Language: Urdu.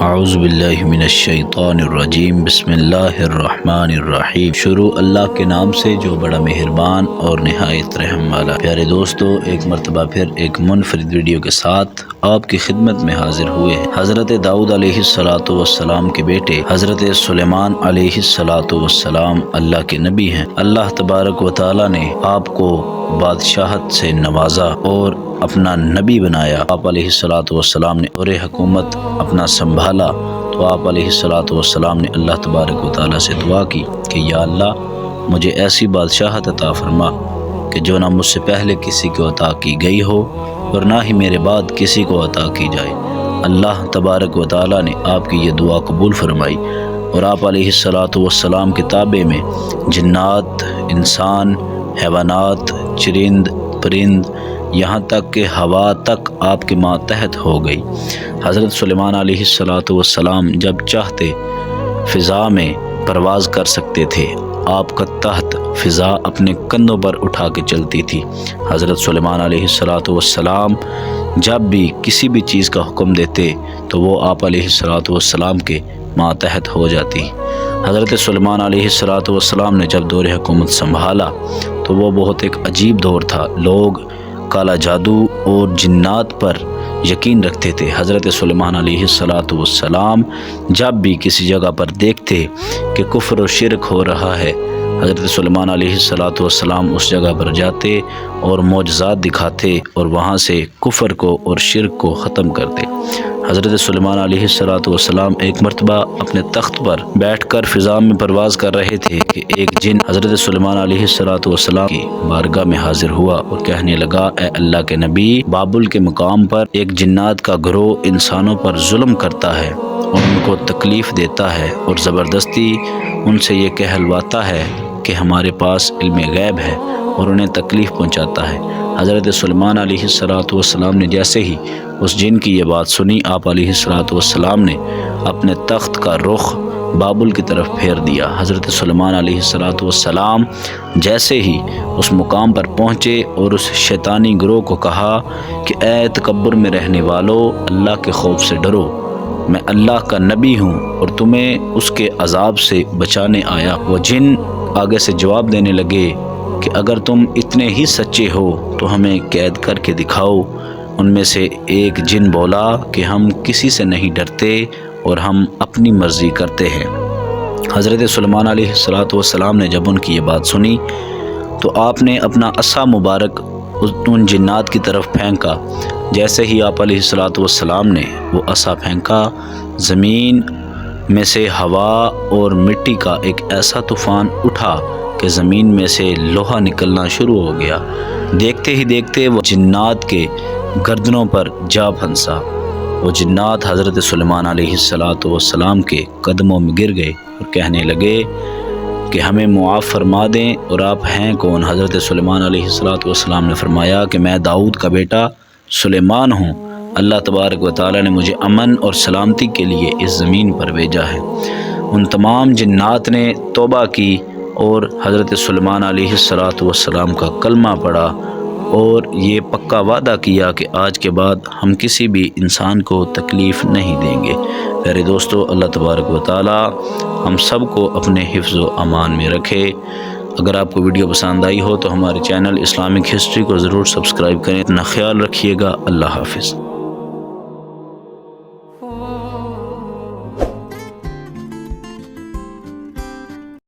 اعوذ باللہ من الشیطان الرجیم، بسم اللہ الرحمن الرحیم۔ شروع اللہ کے نام سے جو بڑا مہربان اور نہایت رحم والا۔ پیارے دوستو، ایک مرتبہ پھر ایک منفرد ویڈیو کے ساتھ آپ کی خدمت میں حاضر ہوئے ہیں۔ حضرت داؤد علیہ السلام کے بیٹے حضرت سلیمان علیہ السلام اللہ کے نبی ہیں۔ اللہ تبارک و تعالی نے آپ کو بادشاہت سے نوازا اور اپنا نبی بنایا۔ آپ علیہ السلام نے اور حکومت اپنا سنبھالا تو آپ علیہ السلام نے اللہ تبارک و تعالی سے دعا کی کہ یا اللہ، مجھے ایسی بادشاہت عطا فرما کہ جو نہ مجھ سے پہلے کسی کو عطا کی گئی ہو اور نہ ہی میرے بعد کسی کو عطا کی جائے۔ اللہ تبارک و تعالی نے آپ کی یہ دعا قبول فرمائی اور آپ علیہ السلام کے تابع میں جنات، انسان، حیوانات، چرند، پرند، یہاں تک کہ ہوا تک آپ کے ماتحت ہو گئی۔ حضرت سلیمان علیہ السلام جب چاہتے فضا میں پرواز کر سکتے تھے۔ آپ کا تحت فضا اپنے کندھوں پر اٹھا کے چلتی تھی۔ حضرت سلیمان علیہ السلام جب بھی کسی بھی چیز کا حکم دیتے تو وہ آپ علیہ السلام کے ماتحت ہو جاتی۔ حضرت سلیمان علیہ السلام نے جب دور حکومت سنبھالا تو وہ بہت ایک عجیب دور تھا۔ لوگ کالا جادو اور جنات پر یقین رکھتے تھے۔ حضرت سلیمان علیہ السلام جب بھی کسی جگہ پر دیکھتے کہ کفر و شرک ہو رہا ہے، حضرت سلیمان علیہ السلام اس جگہ پر جاتے اور معجزات دکھاتے اور وہاں سے کفر کو اور شرک کو ختم کرتے۔ حضرت سلیمان علیہ السلام ایک مرتبہ اپنے تخت پر بیٹھ کر فضا میں پرواز کر رہے تھے کہ ایک جن حضرت سلیمان علیہ السلام کی بارگاہ میں حاضر ہوا اور کہنے لگا، اے اللہ کے نبی، بابل کے مقام پر ایک جنات کا گروہ انسانوں پر ظلم کرتا ہے اور ان کو تکلیف دیتا ہے اور زبردستی ان سے یہ کہلواتا ہے کہ ہمارے پاس علم غیب ہے اور انہیں تکلیف پہنچاتا ہے۔ حضرت سلیمان علیہ السلام نے جیسے ہی اس جن کی یہ بات سنی، آپ علیہ السلام نے اپنے تخت کا رخ بابل کی طرف پھیر دیا۔ حضرت سلیمان علیہ السلام جیسے ہی اس مقام پر پہنچے اور اس شیطانی گروہ کو کہا کہ اے تکبر میں رہنے والو، اللہ کے خوف سے ڈرو، میں اللہ کا نبی ہوں اور تمہیں اس کے عذاب سے بچانے آیا۔ وہ جن آگے سے جواب دینے لگے کہ اگر تم اتنے ہی سچے ہو تو ہمیں قید کر کے دکھاؤ۔ ان میں سے ایک جن بولا کہ ہم کسی سے نہیں ڈرتے اور ہم اپنی مرضی کرتے ہیں۔ حضرت سلیمان علیہ السلام نے جب ان کی یہ بات سنی تو آپ نے اپنا عصا مبارک ان جنات کی طرف پھینکا۔ جیسے ہی آپ علیہ السلام نے وہ عصا پھینکا، زمین میں سے ہوا اور مٹی کا ایک ایسا طوفان اٹھا کہ زمین میں سے لوہا نکلنا شروع ہو گیا۔ دیکھتے ہی دیکھتے وہ جنات کے گردنوں پر جا پھنسا۔ وہ جنات حضرت سلیمان علیہ السلام کے قدموں میں گر گئے اور کہنے لگے کہ ہمیں معاف فرما دیں، اور آپ ہیں کون؟ حضرت سلیمان علیہ السلام نے فرمایا کہ میں داؤد کا بیٹا سلیمان ہوں۔ اللہ تبارک و تعالی نے مجھے امن اور سلامتی کے لیے اس زمین پر بھیجا ہے۔ ان تمام جنات نے توبہ کی اور حضرت سلیمان علیہ السلام کا کلمہ پڑھا اور یہ پکا وعدہ کیا کہ آج کے بعد ہم کسی بھی انسان کو تکلیف نہیں دیں گے۔ پیارے دوستو، اللہ تبارک و تعالی ہم سب کو اپنے حفظ و امان میں رکھے۔ اگر آپ کو ویڈیو پسند آئی ہو تو ہمارے چینل اسلامک ہسٹری کو ضرور سبسکرائب کریں۔ اپنا خیال رکھیے گا۔ اللہ حافظ۔